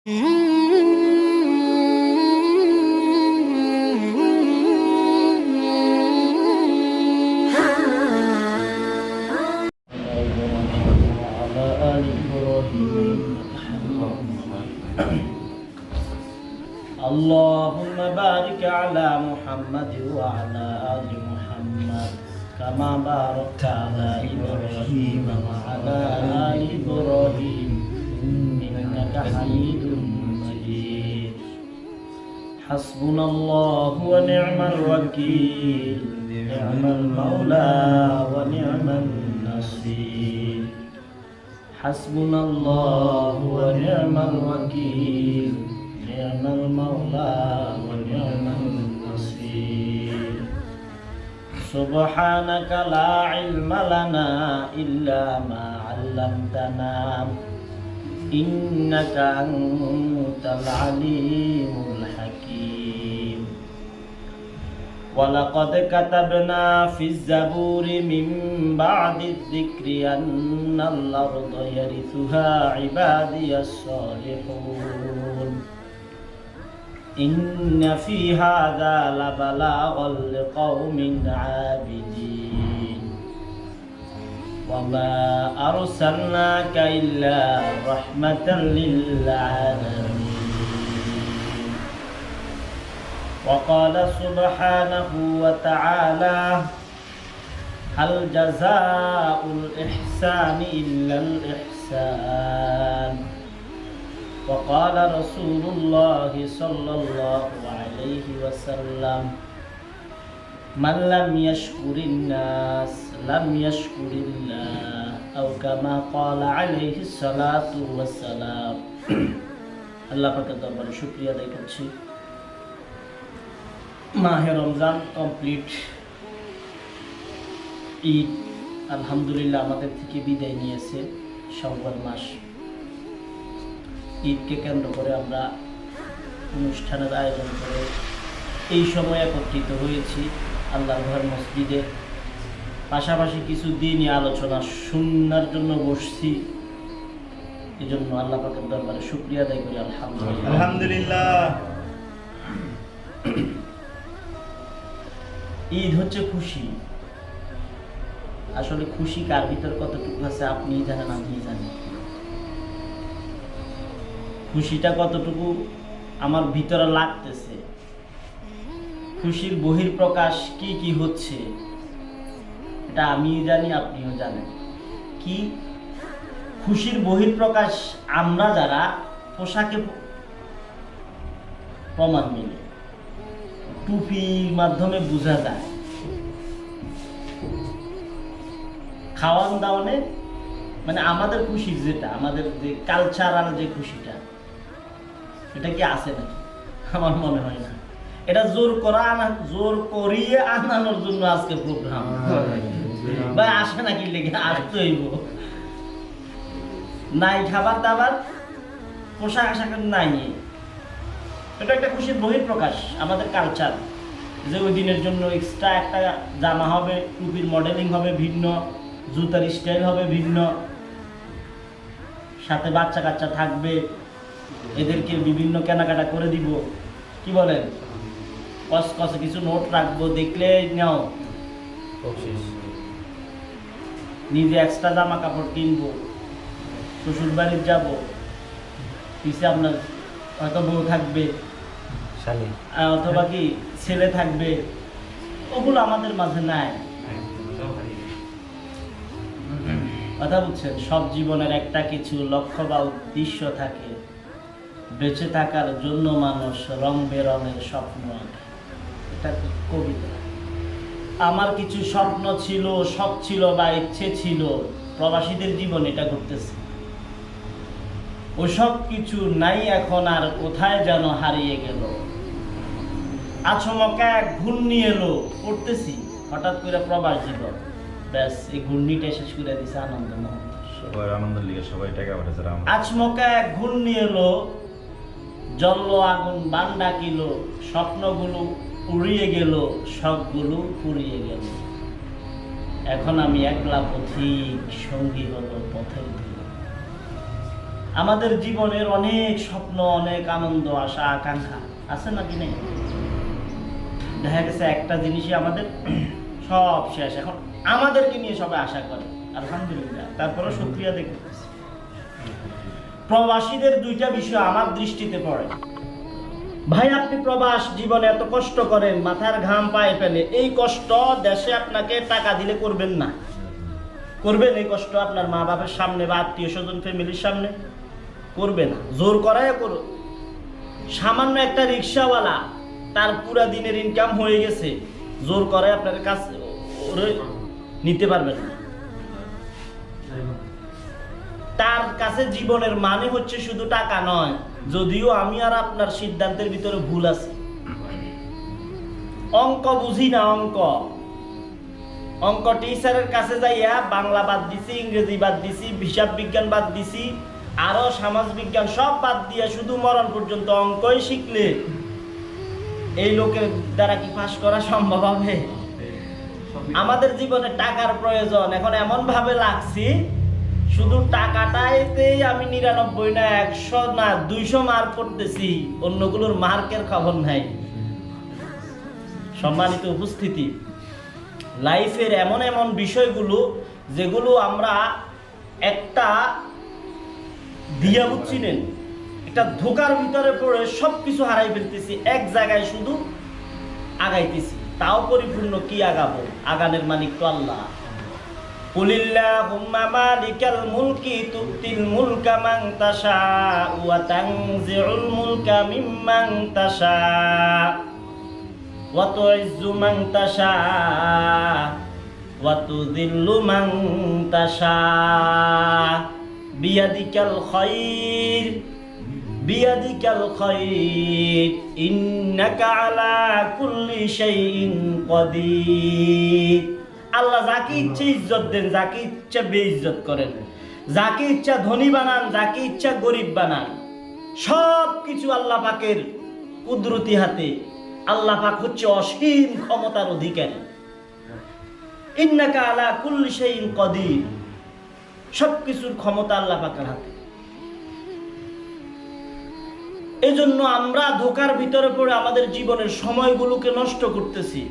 اللهم بارك على محمد وعلى آل محمد كما باركت على إبراهيم وعلى آل إبراهيم إنك حميد مجيد حسبنا الله ونعم الوكيل نعم المولى ونعم النصير حسبنا الله ونعم الوكيل نعم المولى ونعم النصير سبحانك لا علم لنا إلا ما علمتنا إنك أنت العليم الحكيم ولقد كتبنا في الزبور من بعد الذكر أن الأرض يرثها عبادي الصالحون إن في هذا لبلاغا لقوم عابدين وما أرسلناك إلا رحمة للعالمين وقال سبحانه وتعالى هل جزاء الإحسان إلا الإحسان وقال رسول الله صلى الله عليه وسلم من لم يشكر الناس لم يشكر الله أو كما قال عليه الصلاة والسلام আল্লাহ পাকের দরবারে শুকরিয়া আদায় করছি মাহে রমজান কমপ্লিট ঈদ আলহামদুলিল্লাহ আমাদের থেকে বিদায় নিয়েছে শাওয়াল মাস ঈদকে কেন্দ্র করে আমরা অনুষ্ঠানের আয়োজন করে এই সময় একত্রিত হয়েছি আল্লাহর ঘর মসজিদে পাশাপাশি কিছু দিনই আলোচনা শোনার জন্য বসছি এই জন্য আল্লাহ পাকের দরবারে শুকরিয়া আদায় করি আলহামদুলিল্লাহ। ঈদ হচ্ছে খুশি। আসলে খুশি কার ভিতর কতটুকু আছে আপনিই জানেন আমিই জানি। খুশিটা কতটুকু আমার ভিতরে লাগতেছে, খুশির বহিঃপ্রকাশ কি কি হচ্ছে এটা আমিও জানি আপনিও জানেন। কি খুশির বহিঃপ্রকাশ আমরা যারা পোশাকে প্রমাণ মিলে, টুপির মাধ্যমে বোঝা যায়, খাওয়ান দাওয়ানে মানে আমাদের খুশি যেটা, আমাদের যে কালচারাল যে খুশিটা, এটা কি আছে নাকি? আমার মনে হয় না। এটা জোর করিয়ে আনানোর জন্য আজকে প্রোগ্রাম ভাই আসে নাকি লেগে আসতে হইব। নাই খাবার দাবার, পোশাক আশাক নাই, এটা একটা খুশির বহিঃপ্রকাশ। আমাদের কালচার যে ওই দিনের জন্য এক্সট্রা একটা জামা হবে, টুপির মডেলিং হবে ভিন্ন, জুতার স্টাইল হবে ভিন্ন, সাথে বাচ্চা কাচ্চা থাকবে, এদেরকে বিভিন্ন কেনাকাটা করে দিব। কি বলেন? কসে কিছু নোট রাখবো, দেখলে নাও, নিজে এক্সট্রা জামা কাপড় কিনবো, শ্বশুর বাড়ির যাবো, পিছিয়ে আপনার হয়তো বউ থাকবে অথবা কি ছেলে থাকবে, ওগুলো আমাদের মাঝে নাই। কথা বুঝছেন? সব জীবনের একটা কিছু লক্ষ্য বা উদ্দেশ্য থাকে, বেঁচে থাকার জন্য মানুষ রং বেরঙের স্বপ্ন আঁকে। এটা কবিতা। আমার কিছু স্বপ্ন ছিল, শখ ছিল বা ইচ্ছে ছিল, প্রবাসীদের জীবন এটা ঘটতেছে। ওসব কিছু নাই এখন, আর কোথায় যেন হারিয়ে গেল। আচমকা এক ঘূর্ণি এলো, পড়তেছি হঠাৎ করে প্রবাস জীবন, ব্যাস এই ঘূর্ণিটা শেষ করে দিছে আনন্দ মুহূর্ত। আচমকা এক ঘূর্ণি এলো, জ্বলল আগুন, বান ডাকিল, স্বপ্নগুলো উড়িয়ে গেল, শখগুলো ফুরিয়ে গেল। এখন আমি একলা পথিক, সঙ্গী হলো পথের ধুলো। আমাদের জীবনের অনেক স্বপ্ন, অনেক আনন্দ, আশা, আকাঙ্ক্ষা আছে নাকি নেই? দেখা গেছে একটা জিনিসই আমাদের সব শেষ। এখন আমাদেরকে নিয়ে সবাই আশা করে, আলহামদুলিল্লাহ, তারপরে শুকরিয়া দেখতেছি। প্রবাসীদের দুইটা বিষয় আমার দৃষ্টিতে পড়ে। ভাই, আপনি প্রবাস জীবনে এত কষ্ট করেন, মাথার ঘাম পায়ে ফেলে, এই কষ্ট দেশে আপনাকে টাকা দিলে করবেন না। করবেন এই কষ্ট আপনার মা বাবার সামনে বা আত্মীয় স্বজন ফ্যামিলির সামনে? করবে না। জোর করায় করো। সামান্য একটা রিক্সাওয়ালা, তার পুরা দিনের ইনকাম হয়ে গেছে, জোর করায় আপনার কাছে নিতে পারবেন না। তার কাছে জীবনের মানে হচ্ছে শুধু টাকা নয়, যদিও আমি আর আপনার সিদ্ধান্তের ভিতরে ভুল আছে। অঙ্ক বুঝি না, অঙ্ক টিচারের কাছে যাইয়া বাংলা বাদ দিছি, ইংরেজি বাদ দিছি, হিসাব বিজ্ঞান বাদ দিছি, আরো সমাজ বিজ্ঞান সব বাদ দিয়া শুধু মরণ পর্যন্ত অঙ্কই শিখলে এই লোকের দ্বারা কি পাস করা সম্ভব হবে? আমাদের জীবনে টাকার প্রয়োজন। এখন এমন ভাবে লাগছি শুধু টাকাটাইতেই আমি 99 না 100 না 200 মার্ক করতেছি, অন্যগুলোর মার্কের খবর নাই। সম্মানিত উপস্থিতি, লাইফের এমন এমন বিষয়গুলো যেগুলো আমরা একটা দিয়া বুঝছিলেন, একটা ধোকার ভিতরে পড়ে সবকিছু হারাই ফেলতেছি, এক জায়গায় শুধু আগাইতেছি। তাও পরিপূর্ণ কি আগাবো? আগানের মালিক তো আল্লাহ। কুলিল্লাহুম্মা মালিকাল মুলকি তুতিল মুলকা মান তাশাউ ওয়া তানজিউল মুলকা মিম্মান তাশাউ ওয়া তুইজ্জু মান তাশাউ ওয়া তুযিল্লু মান তাশাউ বিয়াদিকাল খায়র বিয়াদিকাল খায়র ইন্নাকা আলা কুল্লি শাইইন কাদির। আল্লাহ যাকে ইচ্ছে ইজ্জত দেন, যাকে ইচ্ছা বেইজ্জত করেন, যাকে ইচ্ছা ধনী বানান, যাকে ইচ্ছা গরিব বানান, সব কিছু আল্লাহ পাকের কুদরতি হাতে। আল্লাহ পাক হচ্ছে অসীম ক্ষমতার অধিকারী। ইন্নাকা আলা কুল্লি শাইইন কাদির, সবকিছুর ক্ষমতা আল্লাহ পাকের হাতে। এজন্য আমরা ধোকার ভিতরে পড়ে আমাদের জীবনের সময়গুলোকে নষ্ট করতেছি,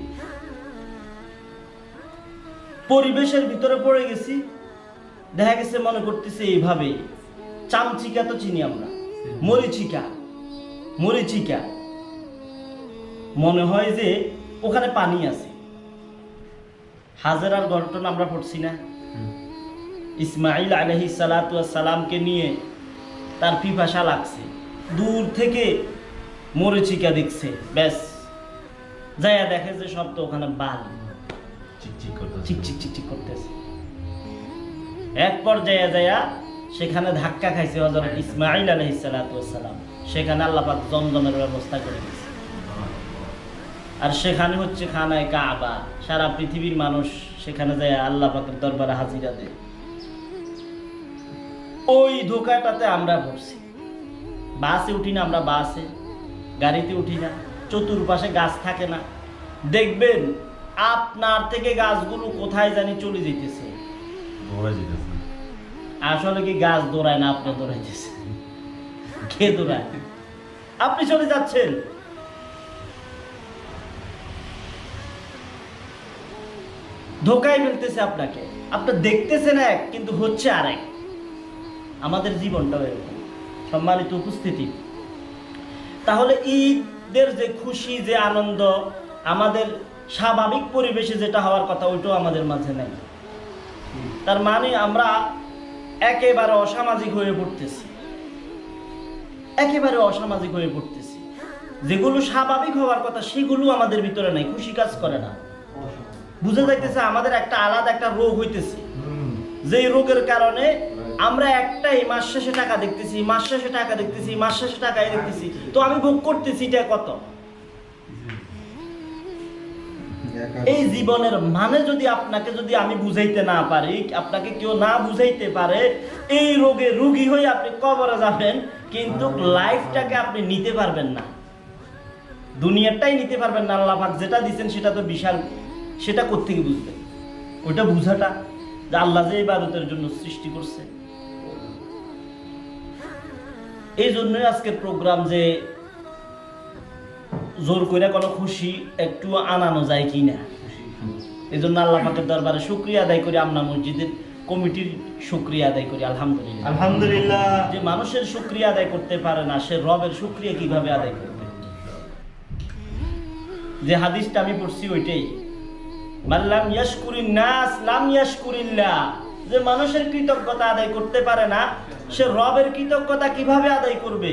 পরিবেশের ভিতরে পড়ে গেছি। দেখা গেছে মনে করতেছি এইভাবে চামচিকা তো চিনি আমরা, মরিচিকা মনে হয় যে ওখানে পানি আছে। হাজেরার ঘটনা আমরা পড়ছি না? ইসমাইল আলাইহিস সালাতু ওয়াস সালামকে নিয়ে তার পিপাসা লাগছে, দূর থেকে মরিচিকা দেখছে, ব্যাস যাইয়া দেখে যে সব তো ওখানে বালি, চিকচিক করতেছে। এক পর্যায়ে যাইয়া সেখানে ধাক্কা খাইছে হযরত ইসমাইল আলাইহিস সালাতু ওয়াস সালাম। সেখানে আল্লাহ পাক জমজমের ব্যবস্থা করে দিয়েছে। আর সেখানে হচ্ছে খানায়ে কাবা। সারা পৃথিবীর মানুষ সেখানে যায় আল্লাহ পাকের দরবারে হাজিরা দেয়। ওই ধোকাটাতে আমরা পড়ছি। বাসে উঠি না আমরা, বাসে গাড়িতে উঠি না, চতুর্পাশে গাছ থাকে না, দেখবেন আপনার থেকে গাছগুলো কোথায় জানি চলে যেতেছে। আসলে কি গাছ দৌড়ায় না, আপনি দৌড়াইতেছে? কে দৌড়ায়? আপনি চলে যাচ্ছেন। ধোকায় ফেলতেছে আপনাকে। আপনি দেখতেছেন এক, কিন্তু হচ্ছে আরেক। আমাদের জীবনটাও এরকম। সম্মানিত উপস্থিতি, তাহলে ঈদের যে খুশি, যে আনন্দ, আমাদের স্বাভাবিক পরিবেশে যেটা হওয়ার কথা, ওইটাও আমাদের মাঝে নাই। তার মানে আমরা একেবারে অসামাজিক হয়ে পড়তেছি, যেগুলো স্বাভাবিক হওয়ার কথা সেগুলো আমাদের ভিতরে নাই, খুশি কাজ করে না। বুঝে যাইতেছে আমাদের একটা আলাদা একটা রোগ হইতেছে, যেই রোগের কারণে আমরা একটাই মাস শেষে টাকা দেখতেছি, মাস শেষে টাকাই দেখতেছি। তো আমি ভোগ করতেছি এটা কত? এই জীবনের মানে যদি আমি বুঝাইতে না পারি, আপনাকে কেউ না বুঝাইতে পারে, এই রোগে রোগী হয়ে আপনি কবরে যাবেন, কিন্তু লাইফটাকে আপনি নিতে পারবেন না, দুনিয়াটাই নিতে পারবেন না। আল্লাহ পাক যেটা দিচ্ছেন সেটা তো বিশাল, সেটা কোত্থেকে বুঝবেন? ওইটা বুঝাটা যে আল্লাহ যে ইবাদতের জন্য সৃষ্টি করছে। এই জন্যই আজকের প্রোগ্রাম, যে জোর করে কোনো খুশি একটু আনানো যায় কি না। এই জন্য আল্লাহ পাকের দরবারে শুকরিয়া আদায় করি, আমরা মসজিদের কমিটির শুকরিয়া আদায় করি। আলহামদুলিল্লাহ, আলহামদুলিল্লাহ। যে মানুষের শুকরিয়া আদায় করতে পারে না, সে রবের শুকরিয়া কিভাবে আদায় করবে? যে হাদিসটা আমি পড়ছি ওইটাই, মাল্লাম ইয়াশকুরিন নাস লাম ইয়াশকুরিল্লাহ। যে মানুষের কৃতজ্ঞতা আদায় করতে পারে না, সে রবের কৃতজ্ঞতা কিভাবে আদায় করবে?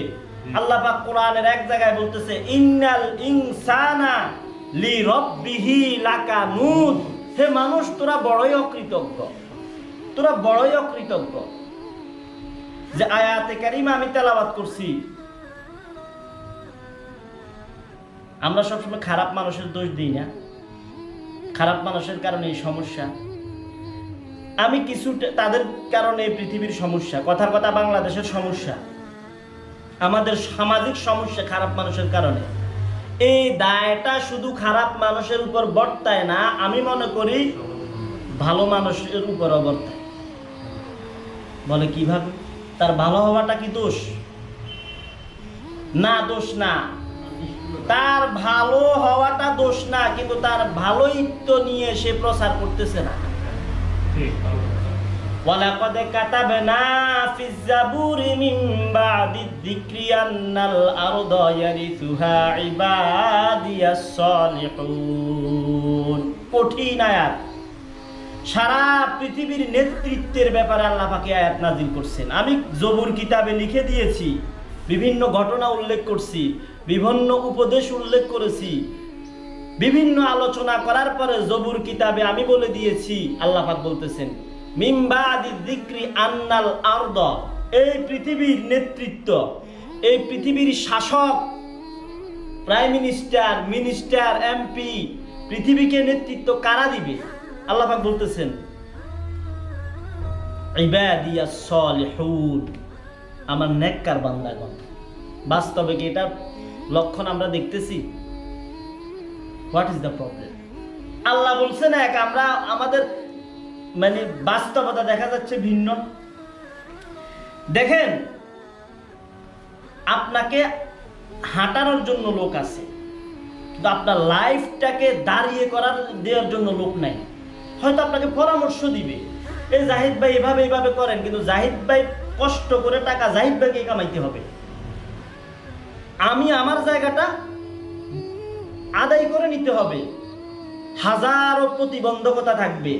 আল্লাহ পাক কোরআনের এক জায়গায় বলতেছে, ইন্নাল ইনসানা লিরাব্বিহি লাকানুদ। হে মানুষ, তোরা বড়ই অকৃতজ্ঞ, তোরা বড়ই অকৃতজ্ঞ। যে আয়াতে কারিমা আমি তেলাওয়াত করছি, আমরা সবসময় খারাপ মানুষের দোষ দিই না, খারাপ মানুষের কারণে এই সমস্যা। আমি কিছু তাদের কারণে পৃথিবীর সমস্যা, কথার কথা বাংলাদেশের সমস্যা, আমাদের সামাজিক সমস্যা খারাপ মানুষের কারণে। এই দায়টা শুধু খারাপ মানুষের উপর বর্তায় না, আমি মনে করি ভালো মানুষের উপরও বর্তায়। বলে কিভাবে? তার ভালো হওয়াটা কি দোষ? না, দোষ না। তার ভালো হওয়াটা দোষ না, কিন্তু তার ভালোইত্ব নিয়ে সে প্রচার করতেছে না। ওয়ালাকাদ কাতাবনা ফিজ জাবুরি মিন বাদিদ যিকরি আন্নাল আরদা ইয়ারিসুহা ইবাদিয়াস সালিহুন। কঠিন আয়াত। সারা পৃথিবীর নেতৃত্বের ব্যাপারে আল্লাহ পাক আয়াত নাযিল করছেন। আমি জবুর কিতাবে লিখে দিয়েছি, বিভিন্ন ঘটনা উল্লেখ করছি, বিভিন্ন উপদেশ উল্লেখ করেছি, বিভিন্ন আলোচনা করার পরে জবুর কিতাবে আমি বলে দিয়েছি, আল্লাহ পাক বলতেছেন মিন বাদি যিকরি আন্নাল আরদা। এই পৃথিবীর নেতৃত্ব, এই পৃথিবীর শাসক, প্রাইম মিনিস্টার, মিনিস্টার, এমপি, পৃথিবীকে নেতৃত্ব কারা দিবে? আল্লাহ পাক বলতেছেন ইবাদিয়াস সালিহুন, আমার নেককার বান্দাগণ। বাস্তবে কি এটা লক্ষণ আমরা দেখতেছি? What is the problem? আল্লাহ বলছেন এক, আমরা আমাদের মানে বাস্তবতা দেখা যাচ্ছে ভিন্ন। দেখেন, আপনাকে হাঁটানোর জন্য লোক আছে, কিন্তু আপনার লাইফটাকে দাঁড়িয়ে করার দেওয়ার জন্য লোক নাই। হয়তো আপনাকে পরামর্শ দিবে, এই জাহিদ ভাই এভাবে এভাবে করেন, কিন্তু জাহিদ ভাই কষ্ট করে টাকা জাহিদ ভাইকে কামাইতে হবে। আমি আমার জায়গাটা আদায় করে নিতে হবে। হাজারো প্রতিবন্ধকতা থাকবে,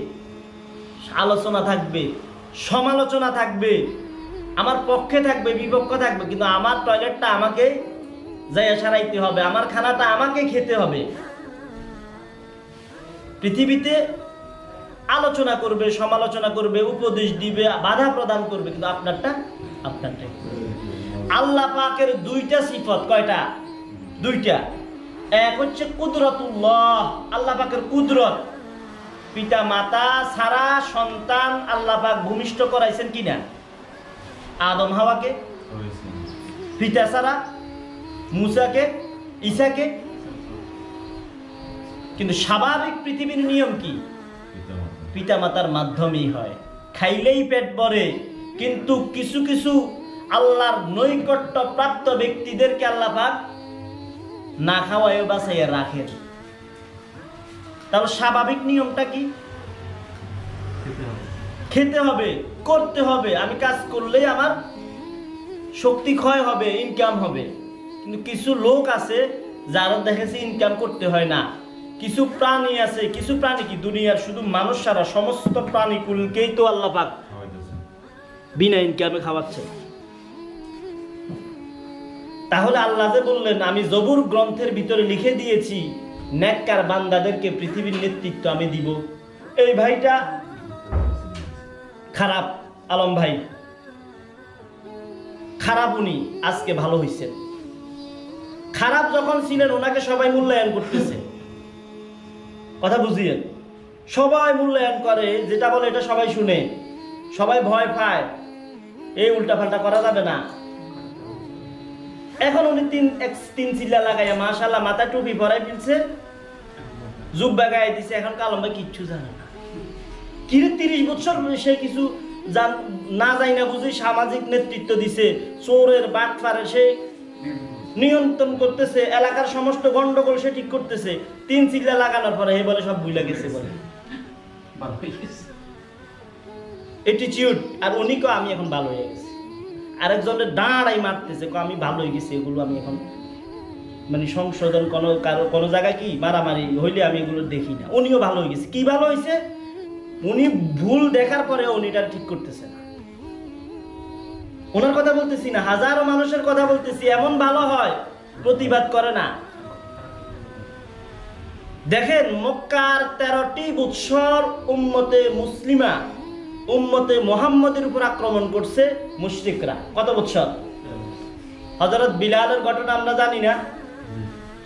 আলোচনা থাকবে, সমালোচনা থাকবে, আমার পক্ষে থাকবে, বিপক্ষে থাকবে, কিন্তু আমার টয়লেটটা আমাকে যাইয়া সারাইতে হবে, আমার খানাটা আমাকে খেতে হবে। পৃথিবীতে আলোচনা করবে, সমালোচনা করবে, উপদেশ দিবে, বাধা প্রদান করবে, কিন্তু আপনারটা আপনারটাই। আল্লাহ পাকের দুইটা সিফত। কয়টা? দুইটা। এক হচ্ছে কুদরতুল্লাহ, আল্লাহ পাকের কুদরত। পিতা মাতা ছাড়া সন্তান আল্লাহ পাক ভূমিষ্ঠ করাইছেন কিনা? আদম হাওয়াকে। পিতা ছাড়া মুসাকে, ঈসাকে। কিন্তু স্বাভাবিক পৃথিবীর নিয়ম কি? পিতা মাতার মাধ্যমেই হয়। খাইলেই পেট ভরে, কিন্তু কিছু কিছু আল্লাহর নৈকট্য প্রাপ্ত ব্যক্তিদেরকে আল্লাহ পাক না খাওয়ায় বাঁচাইয়া রাখেন। তাহলে স্বাভাবিক নিয়মটা কি? খেতে হবে, করতে হবে। আমি কাজ করলেই আমার শক্তি ক্ষয় হবে, ইনকাম হবে। কিন্তু কিছু লোক আছে যারা দেখেছে ইনকাম করতে হয় না। কিছু প্রাণী আছে, কিছু প্রাণী কি দুনিয়ার শুধু মানুষ ছাড়া সমস্ত প্রাণীকুলকেই তো আল্লাহ পাক বিনা ইনকামে খাওয়াচ্ছে। তাহলে আল্লাহ যে বললেন আমি জবুর গ্রন্থের ভিতরে লিখে দিয়েছি নেককার বান্দাদেরকে পৃথিবীর নেতৃত্ব আমি দিব। এই ভাইটা খারাপ, আলম ভাই খারাপ, উনি আজকে ভালো হয়েছেন। খারাপ যখন ছিলেন ওনাকে সবাই মূল্যায়ন করতেছে। কথা বুঝিয়েন, সবাই মূল্যায়ন করে, যেটা বলে এটা সবাই শুনে, সবাই ভয় পায়, এই উল্টাপাল্টা করা যাবে না। এখন উনি তিন চিল্লা লাগাইয়া মাশাআল্লাহ মাথা টুপি পরাই ফেলছে, জুব্বা গায়ে দিছে, এখন কালম ভাই কিচ্ছু জানে না। 30 বছর সে কিছু না যাই না বুঝি সামাজিক নেতৃত্ব দিছে, চোরের বাটফারে সে নিয়ন্ত্রণ করতেছে, এলাকার সমস্ত গন্ডগোল সে ঠিক করতেছে। 3 চিল্লা লাগানোর পরে হে বলে সব ভুলে গেছে বলে অ্যাটিটিউড। আর উনি কো আমি এখন ভালো হয়ে গেছি। আরেকজনের দাঁড়াই মারতেছে, আমি ভালো হয়ে গেছি, এগুলো আমি এখন মানে সংশোধন কোনো জায়গায় কি মারামারি হইলে আমি এগুলো দেখি না। উনিও ভালো হয়ে গেছে। কি ভালো হয়েছে? উনি ভুল দেখার পরে উনিটা ঠিক করতেছে না। ওনার কথা বলতেছি না, হাজারো মানুষের কথা বলতেছি। এমন ভালো হয় প্রতিবাদ করে না। দেখেন মক্কার 13টি বৎসর উম্মতে মুসলিমা, উম্মতে মুহাম্মদের উপর আক্রমণ করছে মুশরিকরা। কত বৎসর? হযরত বিলালের ঘটনা আমরা জানি না?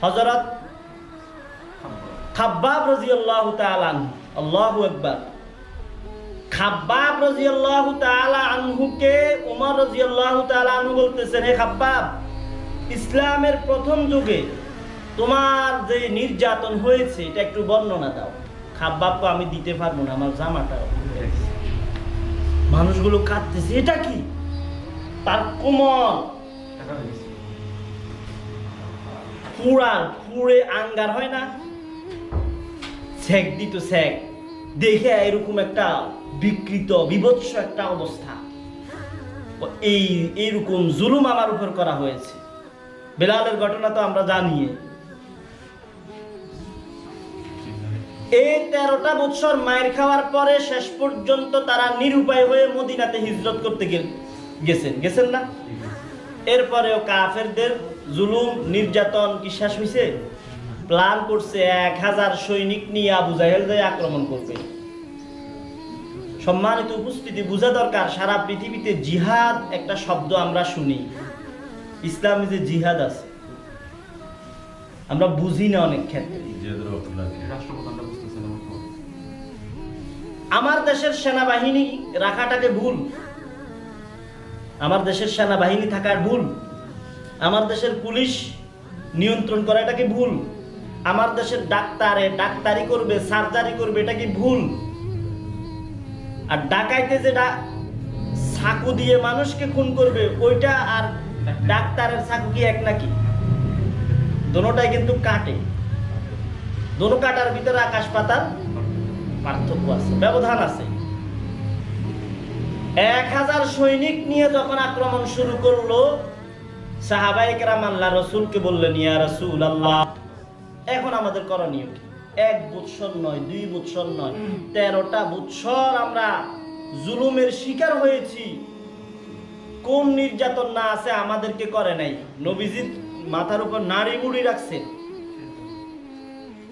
হযরত খাব্বাব রাদিয়াল্লাহু তাআলা আনহু, আল্লাহু আকবার, খাব্বাব রাদিয়াল্লাহু তাআলা আনহুকে ওমর রাদিয়াল্লাহু তাআলা আনহু বলতেছেন, হে খাব্বাব, ইসলামের প্রথম যুগে তোমার যে নির্যাতন হয়েছে এটা একটু বর্ণনা দাও। খাব্বাবকে আমি দিতে পারবো না, আমার জামাটা। মানুষগুলো কাঁদতেছে, এটা কি? তার কোমল পুড়ে আঙ্গার হয় না, সেক দিত, সেক দেখে এরকম একটা বিকৃত বিভৎস একটা অবস্থা। এইরকম জুলুম আমার উপর করা হয়েছে। বেলালের ঘটনা তো আমরা জানি। এই 13টা বছর মায়ের খাওয়ার পরে শেষ পর্যন্ত তারা নিরুপায় হয়ে মদিনাতে হিজরত করতে গেছেন না? এরপরেও কাফেরদের জুলুম নির্যাতন কি শেষ হয়েছে? প্ল্যান করছে 1000 সৈনিক নিয়ে আবু জাহেল যায় আক্রমণ করবে। সম্মানিত উপস্থিতি, বোঝা দরকার সারা পৃথিবীতে জিহাদ একটা শব্দ আমরা শুনি, ইসলামে যে জিহাদ আছে আমরা বুঝি না অনেক ক্ষেত্রে। আমার দেশের সেনাবাহিনী রাখাটাকে ভুল, আমার দেশের সেনাবাহিনী থাকার ভুল, আমার দেশের পুলিশ নিয়ন্ত্রণ করা এটা কি ভুল, আমার দেশের ডাক্তারি করবে, সার্জারি করবে, এটা কি ভুল? আর ডাকাইতে যেটা চাকু দিয়ে মানুষকে খুন করবে ওইটা আর ডাক্তারের চাকু কি এক নাকি? দোনোটাই কিন্তু কাটে, দোনো কাটার ভিতরে আকাশ পাতাল পার্থক্য আছে, ব্যবধান আছে। 1000 সৈনিক নিয়ে যখন আক্রমণ শুরু করলো, সাহাবায়ে কেরাম আল্লাহ রাসূলকে বললেন, ইয়া রাসূলুল্লাহ, এখন আমাদের করণীয় কি? 1 বৎসর নয়, 2 বৎসর নয়, 13টা বৎসর আমরা জুলুমের শিকার হয়েছি। কোন নির্যাতন না আছে আমাদেরকে করে নাই? নবীজির মাথার উপর নাড়ি বুড়ি রাখছে,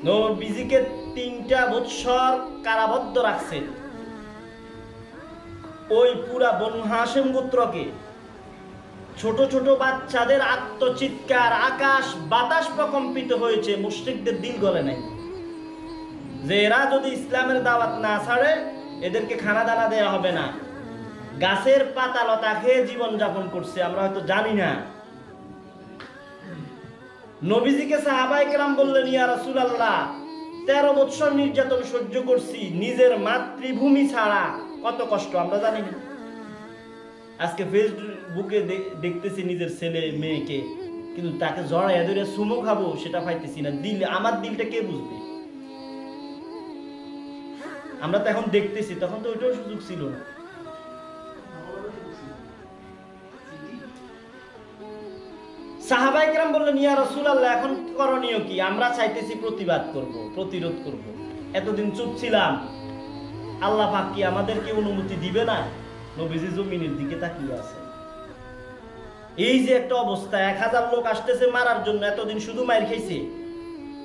নবীজিকে 3টা বৎসর কারাবদ্ধ রাখছে। ওই পুরা বনু হাশেম গোত্রকে, ছোট ছোট বাচ্চাদের আত্মচিৎকার, আকাশ বাতাস প্রকম্পিত হয়েছে, মুশরিকদের দিল গলে নাই যে এরা যদি ইসলামের দাওয়াত না ছাড়ে এদেরকে খানা দানা দেওয়া হবে না। গাছের পাতা লতা খেয়ে জীবন যাপন করছে, আমরা হয়তো জানি না। নবীজিকে সাহাবায়ে কেরাম বললেন, ইয়া রাসূলুল্লাহ, 13 বছর নির্যাতন সহ্য করছি, নিজের মাতৃভূমি ছাড়া কত কষ্ট আমরা জানি না। আজকে ফেসবুকে দেখতেছি নিজের ছেলে মেয়েকে, কিন্তু তাকে জড়াইয়া ধরে সুমো খাবো সেটা পাইতেছি না। দিল, আমার দিলটা কে বুঝবে? আমরা তো এখন দেখতেছি, তখন তো ওইটাও সুযোগ ছিল না। সাহাবায়ে কেরাম বললেন, ইয়া রাসূলুল্লাহ, এখন করণীয় কি? আমরা চাইতেছি প্রতিবাদ করব, প্রতিরোধ করব। এতদিন চুপ ছিলাম, আল্লাহ পাক কি আমাদেরকে অনুমতি দিবে না? নবীজি জমিনের দিকে তাকিয়ে আছে। এই যে একটা অবস্থা, 1000 লোক আসতেছে মারার জন্য, এতদিন শুধু মার খাইছে,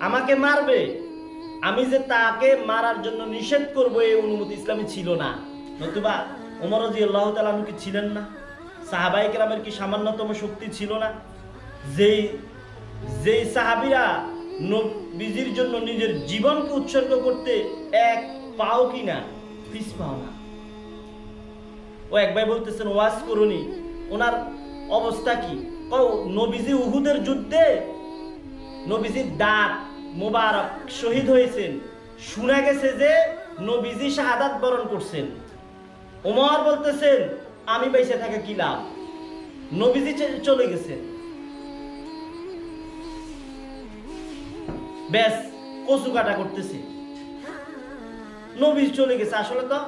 আমাকে মারবে, আমি যে তাকে মারার জন্য নিষেধ করব এই অনুমতি ইসলামে ছিল না। নতুবা ওমর রাদিয়াল্লাহু তাআলা কি ছিলেন না? সাহাবায়ে কেরামের কি সামান্যতম শক্তি ছিল না? যেই সাহাবীরা নবীজির জন্য নিজের জীবনকে উৎসর্গ করতে এক পাও কিনা পিছ পাও না। ও এক ভাই বলতেছেন ওয়াজ করুনি, ওনার অবস্থা কি? নবীজি উহুদের যুদ্ধে নবীজির দাঁত মোবারক শহীদ হয়েছেন, শোনা গেছে যে নবীজি শাহাদাত বরণ করছেন। ওমর বলতেছেন আমি বেঁচে থাকা কি লাভ, নবীজি চলে গেছে, ব্যাস কচু কাটা করতেছে, নবীজি চলে গেছে। আসলে তো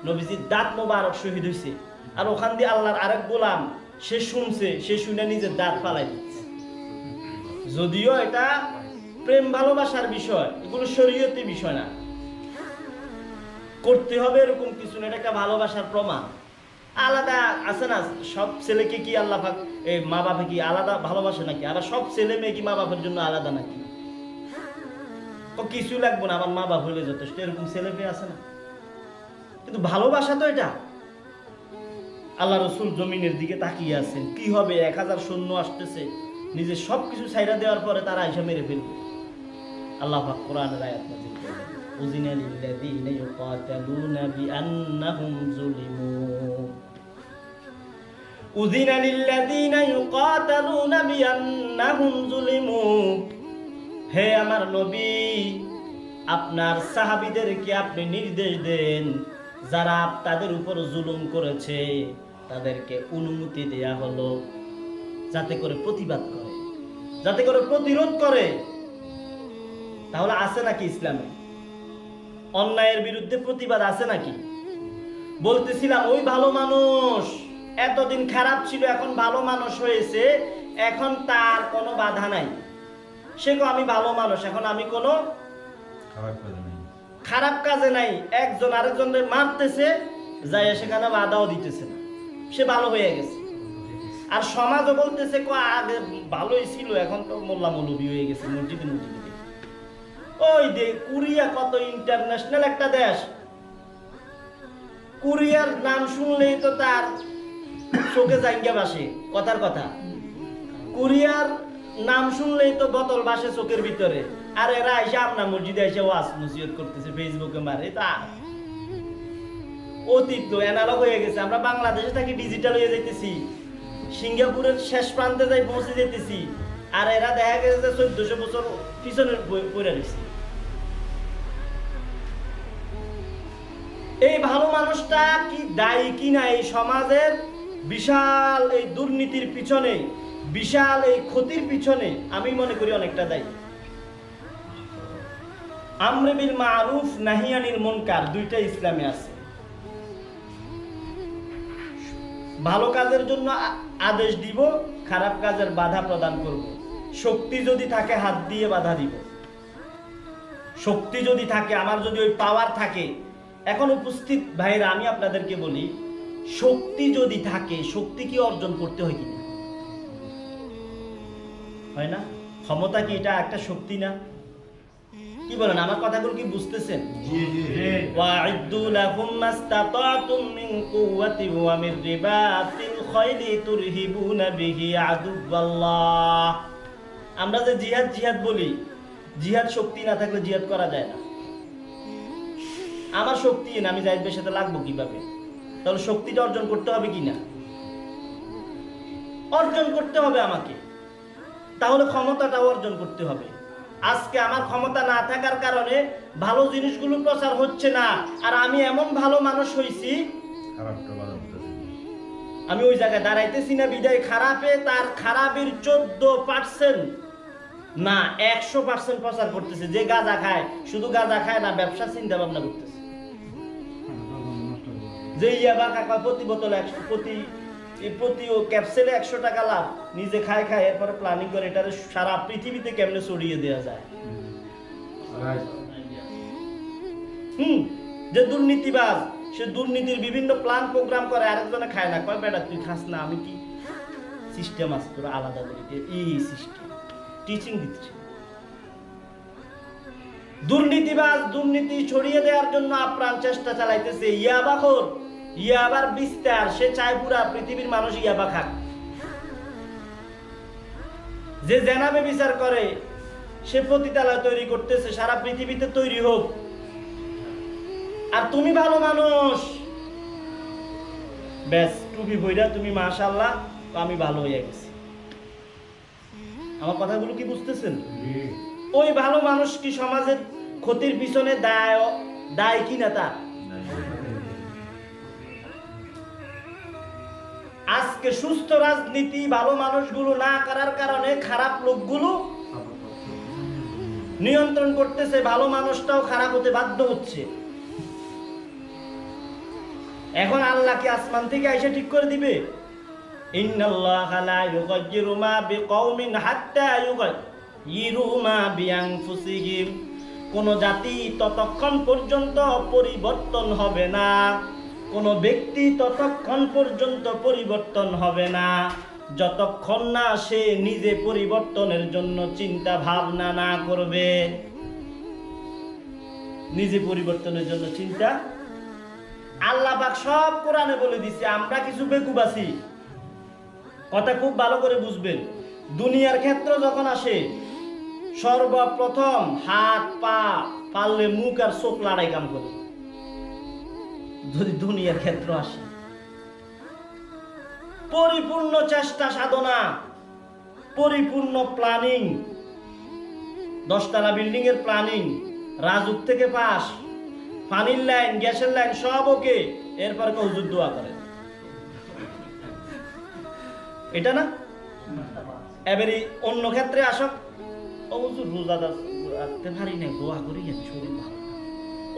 নবীজির দাঁত মোবারক শহীদ হয়েছে, আর ওখান দিয়ে আল্লাহর আরেক গোলাম সে শুনছে, সে শুনে নিজের দাঁত ফালাই দিচ্ছে। যদিও এটা প্রেম ভালোবাসার বিষয়, এগুলো শরীয়তি বিষয় না, করতে হবে এরকম কিছু না, এটা একটা ভালোবাসার প্রমাণ। আলাদা আছে না, সব ছেলেকে কি আল্লাহ পাক মা বাবা কি আলাদা ভালোবাসে নাকি? আবার সব ছেলে মেয়ে কি মা বাবার জন্য আলাদা নাকি? কিছু লাগবে না, আমার মা বাবা হইলে যথেষ্ট, এরকম ছেলে মেয়ে আছে না? কিন্তু ভালোবাসা তো এটা। আল্লাহ রসুল জমিনের দিকে তাকিয়ে আছেন, কি হবে 1000 সৈন্য আসতেছে, নিজের সবকিছু ছাইরা দেওয়ার পরে তারা এসে মেরে ফেলবে। আল্লাহ পাক কোরআনের আয়াত নাযিল করলেন, উযিনা লিল্লাযীনা ইউকাতালুনা বিআন্নাহুম যুলিমু, উযিনা লিল্লাযীনা ইউকাতালুনা বিআন্নাহুম যুলিমু। হে আমার নবী, আপনার সাহাবীদেরকে আপনি নির্দেশ দেন, যারা তাদের উপর জুলুম করেছে তাদেরকে অনুমতি দেয়া হলো, যাতে করে প্রতিবাদ করে, যাতে করে প্রতিরোধ করে। তাহলে আছে নাকি ইসলামে অন্যায়ের বিরুদ্ধে প্রতিবাদ আছে নাকি? বলতেছিলাম ওই ভালো মানুষ এতদিন খারাপ ছিল, এখন ভালো মানুষ হয়েছে, এখন তার কোনো বাধা নাই। সে আমি ভালো মানুষ, এখন আমি কোনো খারাপ কাজে নাই। একজন আরেকজনের মারতেছে, যাই সেখানে বাধাও দিতেছে না, সে ভালো হয়ে গেছে। আর সমাজও বলতেছে আগে ভালোই ছিল, এখন তো মোল্লা মৌলবী হয়ে গেছে মসজিদে মসজিদে। ওই যে কোরিয়া কত ইন্টারন্যাশনাল একটা দেশ, কোরিয়ার নাম শুনলেই তো তার চোখে জাঙ্গা বাসে, কথার কথা। কোরিয়ার নাম শুনলেই তো বোতল বাসে চোখের ভিতরে। আর এরা এসে আপনার মসজিদে এসে ওয়াজ নসিহত করতেছে, ফেসবুকে মারে। তা অতীত তো অ্যানালগ হয়ে গেছে। আমরা বাংলাদেশে থাকি ডিজিটাল হয়ে যাইতেছি, সিঙ্গাপুরের শেষ প্রান্তে যাই পৌঁছে যেতেছি, আর এরা দেখা গেছে যে 1400 বছর পিছনের পড়ে রয়েছে। এই ভালো মানুষটা কি দায়ী কিনা এই সমাজের বিশাল এই দুর্নীতির পিছনে, বিশাল এই ক্ষতির পিছনে? আমি মনে করি অনেকটা দায়ী। আমর বিল মারুফ নাহি আনিল মুনকার দুইটা ইসলামে আছে। ভালো কাজের জন্য আদেশ দিব, খারাপ কাজের বাধা প্রদান করব। শক্তি যদি থাকে হাত দিয়ে বাধা দিব, শক্তি যদি থাকে, আমার যদি ওই পাওয়ার থাকে। এখন উপস্থিত ভাইরা আমি আপনাদেরকে বলি, শক্তি যদি থাকে, শক্তি কি অর্জন করতে হয় কিনা? হয় না? ক্ষমতা কি এটা একটা শক্তি না? কি বলেন, আমার কথাগুলো কি বুঝতেছেন? জি জি। ওয়া'ইদ্দু লাহুম মাসতাতাতুম মিন কুওয়াতি ওয়া মির রিবাতিল খাইলি তুরহিবুনা বিহি আদুওয়াল্লাহ। আমরা যে জিহাদ জিহাদ বলি, জিহাদ শক্তি না থাকলে জিহাদ করা যায় না। আমার শক্তি না, আমি জাহিদের সাথে লাগবো কিভাবে? তাহলে শক্তিটা অর্জন করতে হবে কিনা? অর্জন করতে হবে আমাকে। তাহলে ক্ষমতাটাও অর্জন করতে হবে। আজকে আমার ক্ষমতা না থাকার কারণে ভালো জিনিসগুলো প্রচার হচ্ছে না, আর আমি এমন ভালো মানুষ হইছি, আমি ওই জায়গায় দাঁড়াইতেছি না বিদায় খারাপে তার খারাপের 14% না 100% প্রচার করতেছে। যে গাঁজা খায়, শুধু গাঁজা খায় না, ব্যবসা চিন্তা ভাবনা করতেছে। যে ইয়াবা কাকা প্রতি বোতল প্রতি ক্যাপসুলে 100 টাকা লাভ, নিজে খায় এরপরে প্ল্যানিং করে এটা সারা পৃথিবীতে কেমনে ছড়িয়ে দেওয়া যায়। যে দুর্নীতিবাজ, সে দুর্নীতির বিভিন্ন প্ল্যান প্রোগ্রাম করে, আরেকজনে খায় না, কয় বেটা তুই খাস না, আমি কি সিস্টেম আছে তোর আলাদা করে, এই সিস্টেম টিচিং দিচ্ছে। দুর্নীতিবাজ দুর্নীতি ছড়িয়ে দেওয়ার জন্য আপ্রাণ চেষ্টা চালাইতেছে। ইয়াবাখোর, ইয়াবার বিস্তার, সে চায় পুরা পৃথিবীর মানুষ ইয়াবা খাক। যে জেনাবে বিচার করে, সে পতিতালয় তৈরি করতেছে, সারা পৃথিবীতে তৈরি হোক। আর তুমি ভালো মানুষ, ব্যাস টুপি বইরা তুমি মাশাআল্লাহ, আমি ভালো হয়ে গেছি। আমার কথাগুলো কি বুঝতেছেন? ওই ভালো মানুষ কি সমাজের ক্ষতির পিছনে দায় কিনা? তা আজকে সুস্থ রাজনীতি ভালো মানুষগুলো না করার কারণে খারাপ লোকগুলো নিয়ন্ত্রণ করতেছে, ভালো মানুষটাও খারাপ হতে বাধ্য হচ্ছে। এখন আল্লাহ কি আসমান থেকে এসে ঠিক করে দিবে? ইন্নাল্লাহা লা ইউগাইয়িরু মা বিকাউমিন হাত্তা ইউগাইয়িরু মা বিআনফুসিহিম। কোন জাতি ততক্ষণ পর্যন্ত পরিবর্তন হবে না, কোন ব্যক্তি ততক্ষণ পর্যন্ত পরিবর্তন হবে না যতক্ষণ না সে নিজে পরিবর্তনের জন্য চিন্তা ভাবনা না করবে। নিজে পরিবর্তনের জন্য চিন্তা, আল্লাহ পাক সব কোরআনে বলে দিছে। আমরা কিছু বেকুব আছি, কথা খুব ভালো করে বুঝবেন। দুনিয়ার ক্ষেত্র যখন আসে, সর্বপ্রথম হাত পা পারলে মুখ আর চোখ লড়াই কাম করে। যদি দুনিয়ার ক্ষেত্র আসে, পরিপূর্ণ চেষ্টা সাধনা, পরিপূর্ণ প্ল্যানিং, 10 তলা বিল্ডিং এর প্ল্যানিং, রাজুক থেকে পাস, পানির লাইন, গ্যাসের লাইন সব ওকে, এরপর কেউ হুজুর দোয়া করে। এটা না? এবারে অন্য ক্ষেত্রে আসক, ও হুজুর রোজা রাখতে পারি না, দোয়া করি শরীর ভালো।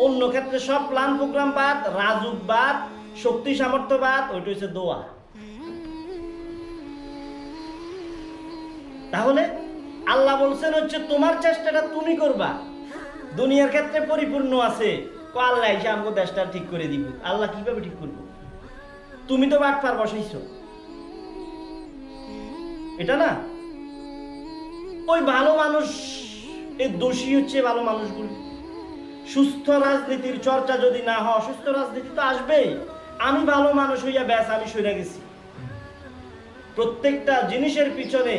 অন্য ক্ষেত্রে সব প্ল্যান প্রোগ্রাম বাদ, রাজুক বাদ, শক্তি সামর্থ্য বাদ, ওইটা হচ্ছে দোয়া। তাহলে আল্লাহ বলছেন হচ্ছে তোমার চেষ্টাটা তুমি করবা। দুনিয়ার ক্ষেত্রে পরিপূর্ণ আছে, আল্লাহ এসে আমাকে দেশটা ঠিক করে দিব। আল্লাহ কিভাবে ঠিক করবো? তুমি তো বাটপার বসাইছো, এটা না? ওই ভালো মানুষ, এই দোষী হচ্ছে ভালো মানুষগুলো। সুস্থ রাজনীতির চর্চা যদি না হয়, অসুস্থ রাজনীতি তো আসবেই। আমি ভালো মানুষ হইয়া ব্যাস আমি সইরা গেছি। প্রত্যেকটা জিনিসের পিছনে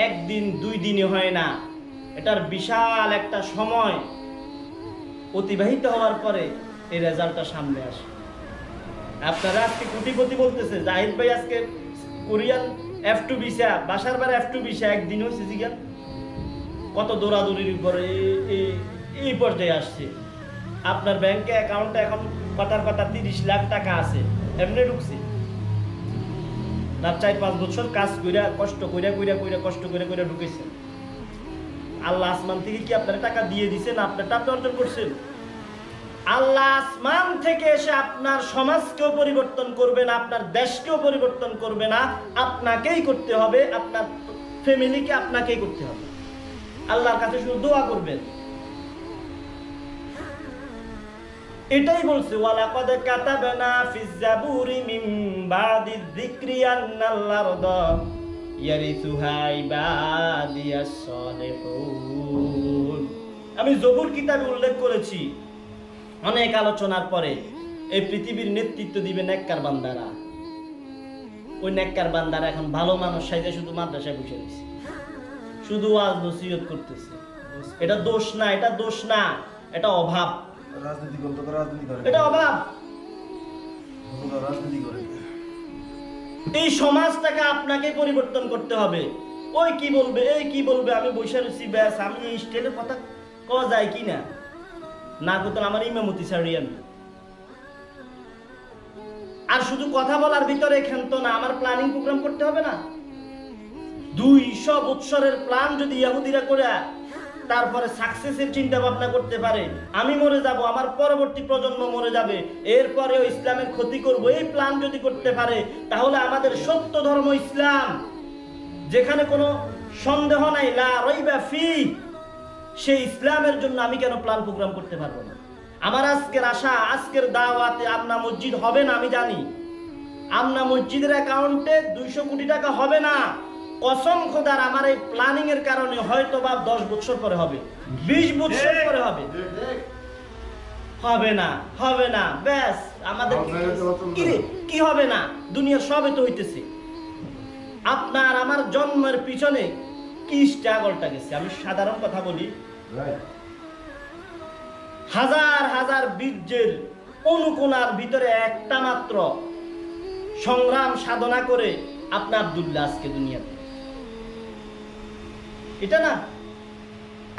একদিন 2 দিনে হয় না, এটার বিশাল একটা সময় অতিবাহিত হওয়ার পরে এই রেজাল্টটা সামনে আসে। আপনারা আজকে কোটিপতি বলতেছে, জাহিদ ভাই আজকে কোরিয়ান F2 ভিসা, বাসার বার F2 ভিসা একদিন হয়েছে জিগান, কত দৌড়াদৌড়ির উপরে এই পর্যায়ে আসছে। আপনার ব্যাংকে অ্যাকাউন্টে এখন কথার কথা 30 লাখ টাকা আছে, এমনি ঢুকছে না? 4-5 বছর কাজ কইরা কষ্ট কইরা ঢুকেছেন। আল্লাহ আসমান থেকে কি আপনার টাকা দিয়ে দিছেন? আপনারটা আপনি অর্জন করছেন। আল্লাহ আসমান থেকে এসে আপনার সমাজকেও পরিবর্তন করবে না, আপনার দেশকেও পরিবর্তন করবে না, আপনাকেই করতে হবে, আপনার ফ্যামিলিকে আপনাকেই করতে হবে। আল্লাহর কাছে শুধু দোয়া করবেন। এটাই বলছে, ওয়ালাকাদ কাতাবনা ফিজ জাবুরি মিন বাদিয যিকরি আন্নাল আরদা ইয়ারিসুহা ইবাদিয়াস সালিহুন। আমি জবুর কিতাবে উল্লেখ করেছি, অনেক আলোচনার পরে এই পৃথিবীর নেতৃত্ব দিবে নেককার বান্দারা। ওই নেককার বান্দারা এখন ভালো মানুষ সাইজে শুধু মাদ্রাসায় বসে রয়েছে, শুধু ওয়াজ নসিহত করতেছে। এটা দোষ না, এটা দোষ না, এটা অভাব। রাজনীতি করতে রাজনীতি করে, এটা অভাব। রাজনীতি করে। এই সমাজটাকে আপনাকে পরিবর্তন করতে হবে। ওই কি বলবে, এই কি বলবে, আমি বসে রয়েছি ব্যাস, আমি এই স্টেজের কথা কওয়া যায় কি না? না করতেন আমার ইমামতি ছাড়ি আমি। আর শুধু কথা বলার ভিতরে ক্ষান্ত না, আমার প্ল্যানিং প্রোগ্রাম করতে হবে না? 200 বছরের প্ল্যান যদি ইহুদিরা করে তারপরে সাকসেসের চিন্তা ভাবনা করতে পারে, আমি মরে যাব, আমার পরবর্তী প্রজন্ম মরে যাবে, এরপরেও ইসলামের ক্ষতি করব, এই প্ল্যান যদি করতে পারে, তাহলে আমাদের সত্য ধর্ম ইসলাম, যেখানে কোনো সন্দেহ নাই, লা রাইবা ফি, সেই ইসলামের জন্য আমি কেন প্ল্যান প্রোগ্রাম করতে পারবো না? আমার আজকের আশা, আজকের দাওয়াতে আমনা মসজিদ হবে না, আমি জানি। আমনা মসজিদের অ্যাকাউন্টে 200 কোটি টাকা হবে না, কসম খোদার। আমার এই প্ল্যানিং এর কারণে হয়তো বা 10 বছর পরে হবে, 20 বছর পরে হবে। হবে না, হবে না, ব্যাস। আমাদের কি হবে না? দুনিয়ার সবই তো হইতেছে। আপনার আমার জন্মের পিছনে কি স্ট্রাগলটা গেছে, আমি সাধারণ কথা বলি। হাজার হাজার বীর্যের অনুকোণার ভিতরে একটা মাত্র সংগ্রাম সাধনা করে আপনি আব্দুল্লাহ আজকে দুনিয়াতে। এটা না?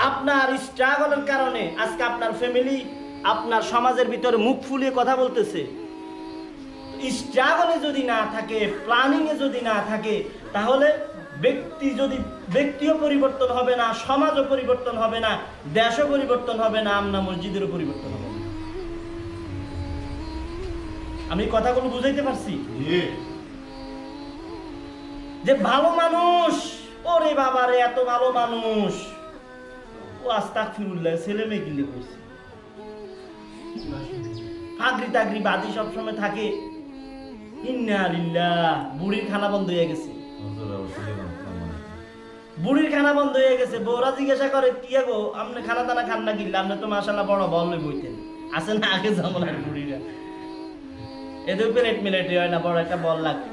আপনার স্ট্রাগলের কারণে আজকে আপনার ফ্যামিলি, আপনার সমাজের ভিতরে মুখ ফুলিয়ে কথা বলতেছে। স্ট্রাগলে যদি না থাকে, প্ল্যানিংয়ে যদি না থাকে, তাহলে ব্যক্তিও পরিবর্তন হবে না, সমাজও পরিবর্তন হবে না, দেশও পরিবর্তন হবে না, আমনা মসজিদেরও পরিবর্তন হবে না। আমি কথাগুলো বুঝাইতে পারছি? যে ভালো মানুষ, ওরে বাবারে এত ভালো মানুষ, ও আস্তাগফিরুল্লাহ, ছেলে মেয়ে কিনলে কইছে, ফাগরি তাগরি বাদি সবসময় থাকে। ইন্না লিল্লাহ, বুড়ির খানা বন্ধ হয়ে গেছে, বুড়ির খানা বন্ধ হয়ে গেছে। বউরা জিজ্ঞাসা করে, কি গো আপনি খানা দানা খান না কিনলে, আপনি তো মাশাআল্লাহ বড় বল বইতেন, আছে না আগে জামানার বুড়িরা, এদের প্লেট মিলেটে হয় না, বড় একটা বল লাগে।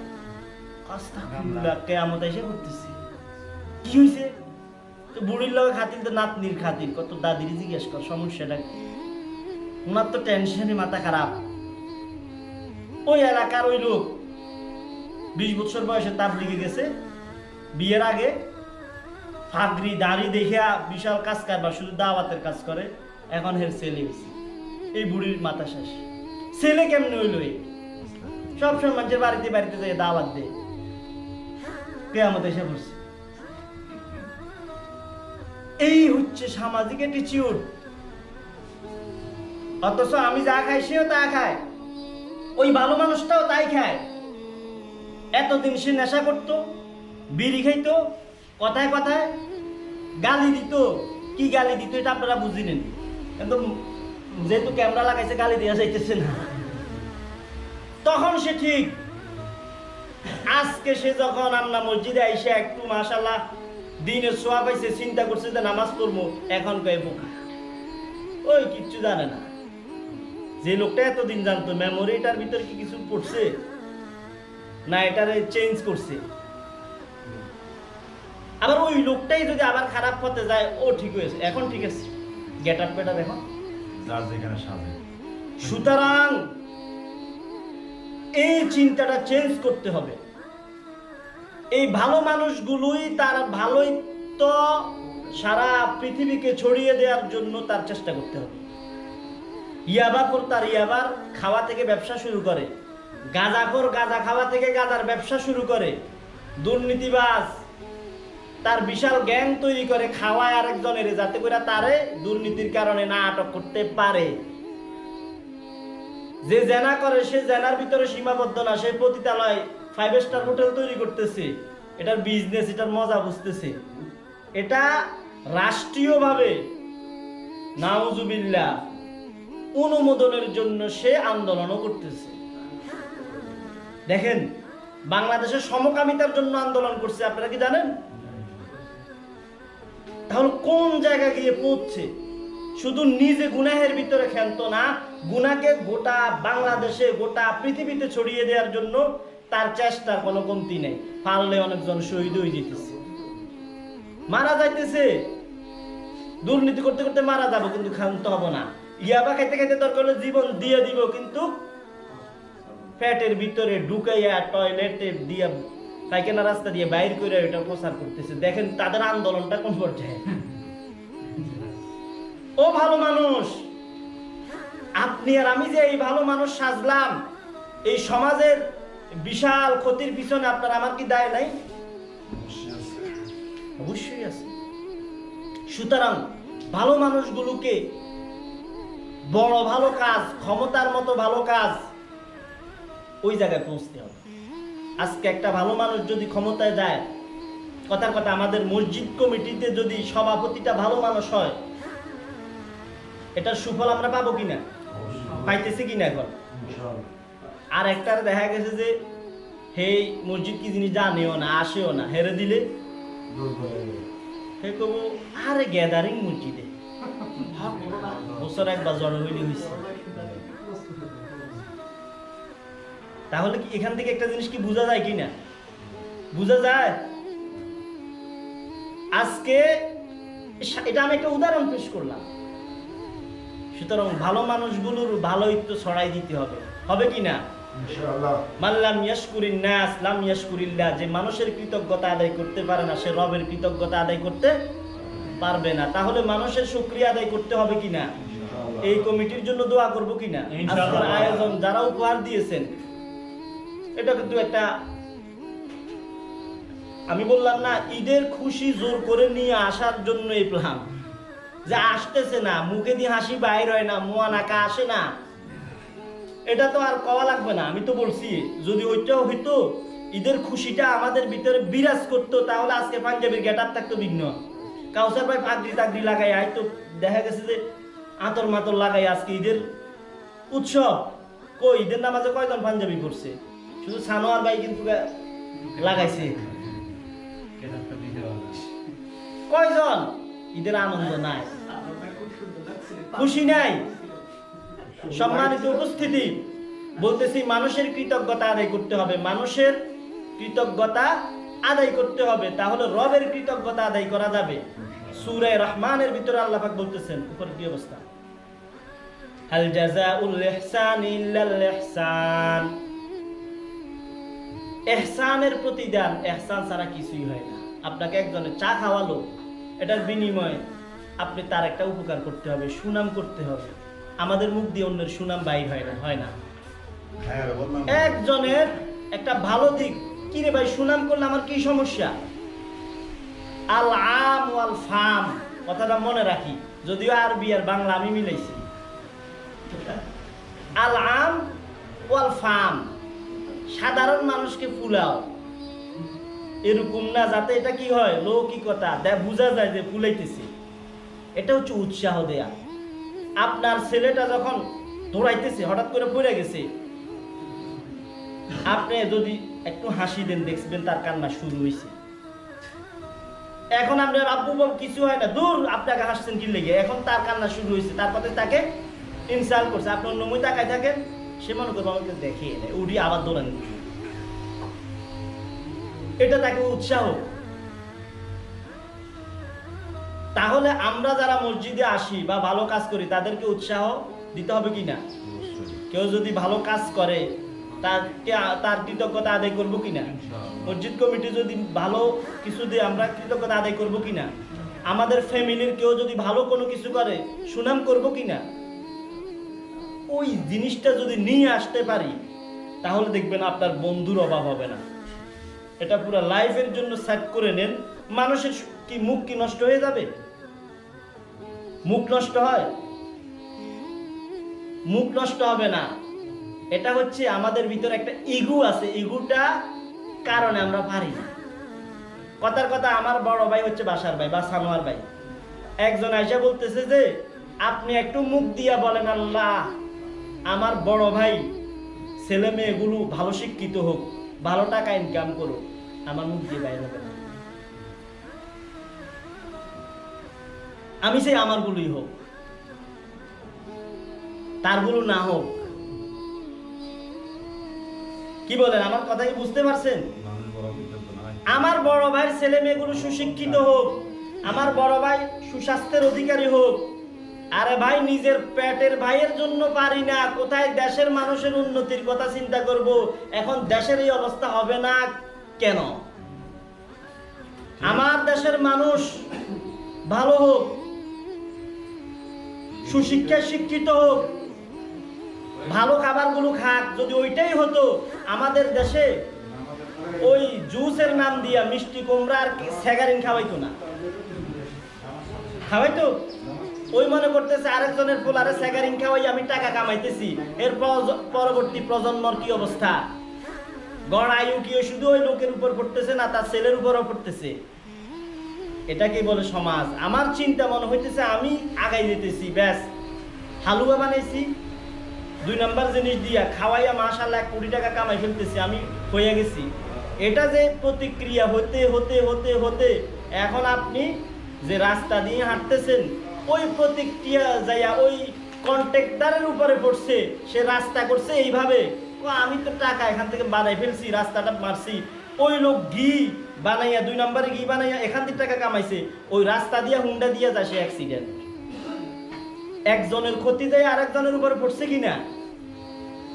আস্তাগফিরুল্লাহ, কিয়ামত এসে করতেছে, কি হইছে? তো বুড়ির লগে খাতির তো নাতনির খাতির, কত দাদির জিজ্ঞেস কর সমস্যাটা কি। ওনার তো টেনশনে মাথা খারাপ। ওই এলাকার ওই লোক 20 বছর বয়সে তাবলিগে গেছে, বিয়ের আগে ফাগরি দাড়ি দেখিয়া বিশাল কাজ কারবার, শুধু দাওয়াতের কাজ করে। এখন হের ছেলে হয়েছে, এই বুড়ির মাথা শেষ। ছেলে কেমনে হইল? সবসময় মানুষের বাড়িতে বাড়িতে যাই দাওয়াত দেয়, কিয়ামত এসে পড়ছে। এই হচ্ছে সামাজিক অ্যাটিটিউড। অথচ আমি যা খাই সেও তা খায়, ওই ভালো মানুষটাও তাই খায়। এতদিন সে নেশা করতো, বিড়ি খাইতো, কথায় কথায় গালি দিত। কি গালি দিত এটা আপনারা বুঝিলেন, কিন্তু যেহেতু ক্যামেরা লাগাইছে গালি দেওয়া যাইতেছে না। তখন সে ঠিক। আজকে সে যখন আমরা মসজিদে আইসে একটু মাশাআল্লাহ দিনের সোয়া পাইছে, চিন্তা করছে যে নামাজ পড়বো, এখন কয়ে বোকা, ওই কিচ্ছু জানে না। যে লোকটা এতদিন জানতো, মেমোরিটার ভিতর কি কিছু পড়ছে না, এটারে চেঞ্জ করছে। আবার ওই লোকটাই যদি আবার খারাপ পথে যায়, ও ঠিক হয়েছে, এখন ঠিক আছে, গেট আপ বেটা দেখো যার যেখানে সাজে। সুতরাং এই চিন্তাটা চেঞ্জ করতে হবে। এই ভালো মানুষগুলোই তার ভালোই তো সারা পৃথিবীকে ছড়িয়ে দেওয়ার জন্য তার চেষ্টা করতে হবে। ইয়াবাখোর তার ইয়াবার খাওয়া থেকে ব্যবসা শুরু করে, গাঁজাখোর গাঁজা খাওয়া থেকে গাঁজার ব্যবসা শুরু করে, দুর্নীতিবাজ তার বিশাল গ্যাং তৈরি করে খাওয়ায় আরেকজনের, যাতে করে তারে দুর্নীতির কারণে না আটক করতে পারে। যে জেনা করে সে জেনার ভিতরে সীমাবদ্ধ না, সে পতিতালয় 5 স্টার হোটেল তৈরি করতেছে, এটার বিজনেস, এটার মজা বুঝতেছে। এটা রাষ্ট্রীয়ভাবে নাউজুবিল্লাহ অনুমোদনের জন্য সে আন্দোলনও করতেছে। দেখেন, বাংলাদেশের সমকামিতার জন্য আন্দোলন করছে, আপনারা কি জানেন? তাহলে কোন জায়গা গিয়ে পৌঁছছে? শুধু নিজে গুনাহের ভিতরে ক্ষান্ত না, গুনাহকে গোটা বাংলাদেশে গোটা পৃথিবীতে ছড়িয়ে দেওয়ার জন্য তার চেষ্টার কোনো কমতি নেই। পারলে অনেকজন শহীদ হয়ে যেতেছে, মারা যাইতেছে। দুর্নীতি করতে করতে মারা যাবো, কিন্তু ক্ষান্ত হব না। ইয়াবা খাইতে খাইতে দরকার হলে জীবন দিয়ে দিব, কিন্তু পেটের ভিতরে ঢুকাইয়া টয়লেটে দিয়ে পায়খানা রাস্তা দিয়ে বাইর করে এটা প্রচার করতেছে। দেখেন তাদের আন্দোলনটা কোন পর্যায়ে। ও ভালো মানুষ, আপনি আর আমি যে এই ভালো মানুষ সাজলাম, এই সমাজের বিশাল ক্ষতির পিছনে আপনার আমার কি দায় নাই? অবশ্যই আছে। সুতরাং ভালো মানুষগুলোকে বড় ভালো কাজ, ক্ষমতার মতো ভালো কাজ, ওই জায়গায় পৌঁছতে হবে। আজকে একটা ভালো মানুষ যদি ক্ষমতায় যায়, কথার কথা আমাদের মসজিদ কমিটিতে যদি সভাপতিটা ভালো মানুষ হয়, এটার সুফল আমরা পাবো কিনা, পাইতেছি কিনা এখন? আর একটার দেখা গেছে যে হে মসজিদ কি জিনিস জানেও না, আসেও না, হেরে দিলে হে কব আরে গ্যাদারিং মসজিদে বছর একবার জড়ো হইলে হয়েছে। তাহলে কি এখান থেকে একটা জিনিস কি বোঝা যায় কিনা? বোঝা যায়। আজকে এটা আমি একটা উদাহরণ পেশ করলাম। সুতরাং ভালো মানুষগুলোর ভালোইত্ব ছড়াই দিতে হবে, হবে কিনা? ইনশাআল্লাহ। মাল্লাম ইয়াশকুরিন নাস লাম ইয়াশকুরিল্লাহ। যে মানুষের কৃতজ্ঞতা আদায় করতে পারে না, সে রবের কৃতজ্ঞতা আদায় করতে পারবে না। তাহলে মানুষের শুকরিয়া আদায় করতে হবে কিনা? এই কমিটির জন্য দোয়া করব কিনা? আজকের আয়োজন যারা উপহার দিয়েছেন, এটা কিন্তু একটা, আমি বললাম না ঈদের খুশি জোর করে নিয়ে আসার জন্য এই প্ল্যান, যে আসতেছে না, মুখে দিয়ে হাসি বাইর হয় না, মুয়া নাকা আসে না, এটা তো আর কওয়া লাগবে না। আমি তো বলছি যদি ওইটাও হইতো, ঈদের খুশিটা আমাদের ভিতরে বিরাজ করতো, তাহলে আজকে পাঞ্জাবির গেট আপ থাকতো বিঘ্ন। কাউসার ভাই পাগড়ি টাগড়ি লাগাই হয়তো দেখা গেছে যে আতর মাতর লাগাই আজকে ঈদের উৎসব। কই ঈদের নামাজে কয়জন পাঞ্জাবি পড়ছে? শুধু সানোয়ার ভাই কিন্তু লাগাইছে। কয়জন? ঈদের আনন্দ নাই, খুশি নাই। সম্মানিত উপস্থিতি, বলতেছি মানুষের কৃতজ্ঞতা আদায় করতে হবে, মানুষের কৃতজ্ঞতা আদায় করতে হবে, তাহলে রবের কৃতজ্ঞতা আদায় করা যাবে। সূরা রহমানের ভিতরে আল্লাহ পাক বলতেছেন, উপরে কি অবস্থা, হাল জাযাউল ইহসান ইল্লাল ইহসান, ইহসানের প্রতিদান ইহসান ছাড়া কিছুই হয় না। আপনাকে একজনের চা খাওয়ালো, এটার বিনিময়ে আপনি তার একটা উপকার করতে হবে, সুনাম করতে হবে। আমাদের মুখ দিয়ে অন্যের সুনাম বাইর হয় না। একজনের একটা ভালো দিক, কি রে ভাই সুনাম করলে আমার কি সমস্যা? আল আম ওয়াল ফাম, কথাটা মনে রাখি, যদিও আরবি আর বাংলা আমি মিলাইছি। আল আম ওয়াল ফাম, সাধারণ মানুষকে ফুলাও, এরকম না যাতে এটা কি হয় লৌকিকতা বোঝা যায় যে ফুলাইতেছে। এটা হচ্ছে উৎসাহ দেয়া। আপনার ছেলেটা যখন দৌড়াইতেছে, হঠাৎ করে পড়ে গেছে, আপনি যদি একটু হাসি দেন, দেখবেন তার কান্না শুরু হয়েছে। এখন আপনার আব্বু বাবু কিছু হয় না, দূর আপনাকে হাসছেন কি লেগে, এখন তার কান্না শুরু হয়েছে, তারপরে তাকে ইনসাল্ট করছে। আপনি অন্য মই তাকায় থাকেন, সে মনে করবো আমাকে দেখে উড়ি আবার দৌড়ান, এটা তাকে উৎসাহ। তাহলে আমরা যারা মসজিদে আসি বা ভালো কাজ করি তাদেরকে উৎসাহ দিতে হবে কিনা? কেউ যদি ভালো কাজ করে তার কৃতজ্ঞতা আদায় করবো কিনা? মসজিদ কমিটি যদি ভালো কিছু দিয়ে আমরা কৃতজ্ঞতা আদায় করবো কিনা? আমাদের ফ্যামিলির কেউ যদি ভালো কোনো কিছু করে সুনাম করবো কিনা? ওই জিনিসটা যদি নিয়ে আসতে পারি, তাহলে দেখবেন আপনার বন্ধুর অভাব হবে না। এটা পুরো লাইফের জন্য সেট করে নেন। মানুষের কি মুখ কি নষ্ট হয়ে যাবে? মুখ নষ্ট হয়? মুখ নষ্ট হবে না। এটা হচ্ছে আমাদের ভিতরে একটা ইগো আছে, ইগোটা কারণে আমরা পারি না। কথার কথা, আমার বড় ভাই হচ্ছে বাসার ভাই বা সানোয়ার ভাই, একজন আইসা বলতেছে যে আপনি একটু মুখ দিয়া বলেন আল্লাহ আমার বড় ভাই ছেলে মেয়েগুলো ভালো শিক্ষিত হোক, ভালো টাকা ইনকাম করুক, আমার মুখ দিয়ে বাইরে হবে না। আমি চাই আমারগুলোই হোক, তারগুলো না হোক। কি বলেন, আমার কথা কি বুঝতে পারছেন? আমার বড় ভাইয়ের ছেলে মেয়েগুলো সুশিক্ষিত হোক, আমার বড় ভাই সুস্বাস্থ্যের অধিকারী হোক। আরে ভাই, নিজের পেটের ভাইয়ের জন্য পারি না, কোথায় দেশের মানুষের উন্নতির কথা চিন্তা করব? এখন দেশের এই অবস্থা হবে না কেন? আমার দেশের মানুষ ভালো হোক, সুশিক্ষায় শিক্ষিত হোক, ভালো খাবারগুলো খাক। যদি ওইটাই হতো, আমাদের দেশে ওই জুসের নাম দিয়া মিষ্টি কুমড়া আর স্যাগারিন খাওয়াইতো না, খাওয়াইতো। ওই মনে করতেছে আরেকজনের পোলারে স্যাগারিন খাওয়াই আমি টাকা কামাইতেছি। এর পরবর্তী প্রজন্মর কি অবস্থা? গড় আয়ু কি শুধু ওই লোকের উপর পড়তেছে না, তার ছেলের উপরও পড়তেছে। এটাকে বলে সমাজ। আমার চিন্তা মনে হইতেছে আমি আগাই যেতেছি, ব্যাস হালুয়া বানাইছি 2 নাম্বার জিনিস দিয়া খাওয়াইয়া মাশাআল্লাহ 1 কোটি টাকা কামাই ফেলতেছি, আমি হয়ে গেছি। এটা যে প্রতিক্রিয়া হতে হতে হতে হতে এখন আপনি যে রাস্তা দিয়ে হাঁটতেছেন, ওই প্রতিক্রিয়া যাইয়া ওই কন্ট্রাক্টরের উপরে পড়ছে, সে রাস্তা করছে এইভাবে, আমি তো টাকা এখান থেকে বানাই ফেলছি, রাস্তাটা মারছি। ওই লোক ঘি বানাইয়া 2 নম্বরে ঘি বানাইয়া এখান থেকে টাকা কামাইছে, ওই রাস্তা দিয়া হুন্ডা দিয়া যায়, সে অ্যাক্সিডেন্ট। একজনের ক্ষতি যায় আরেকজনের উপরে পড়ছে কিনা?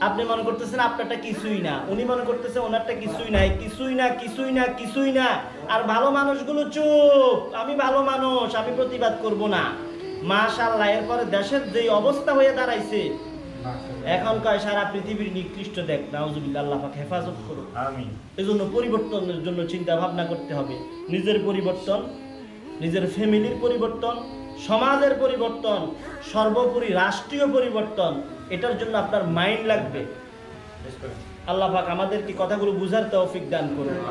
আপনি মনে করতেছেন আপনারটা কিছুই না, উনি মনে করতেছে ওনারটা কিছুই নাই, কিছুই না কিছুই না কিছুই না। আর ভালো মানুষগুলো চুপ, আমি ভালো মানুষ, আমি প্রতিবাদ করব না। মাশাআল্লাহ, এরপরে দেশের যে অবস্থা হয়ে দাঁড়াইছে, এখন কয় সারা পৃথিবীর নিকৃষ্ট দেখ, নাউজুবিল্লাহ, আল্লাহ পাক হেফাজত করুন। আমিন। এজন্য পরিবর্তনের জন্য চিন্তা ভাবনা করতে হবে, নিজের পরিবর্তন, নিজের ফ্যামিলির পরিবর্তন, সমাজের পরিবর্তন, সর্বোপরি রাষ্ট্রীয় পরিবর্তন। এটার জন্য আপনার মাইন্ড লাগবে। আল্লাহ পাক আমাদেরকে কথাগুলো বুঝার তৌফিক দান করুন।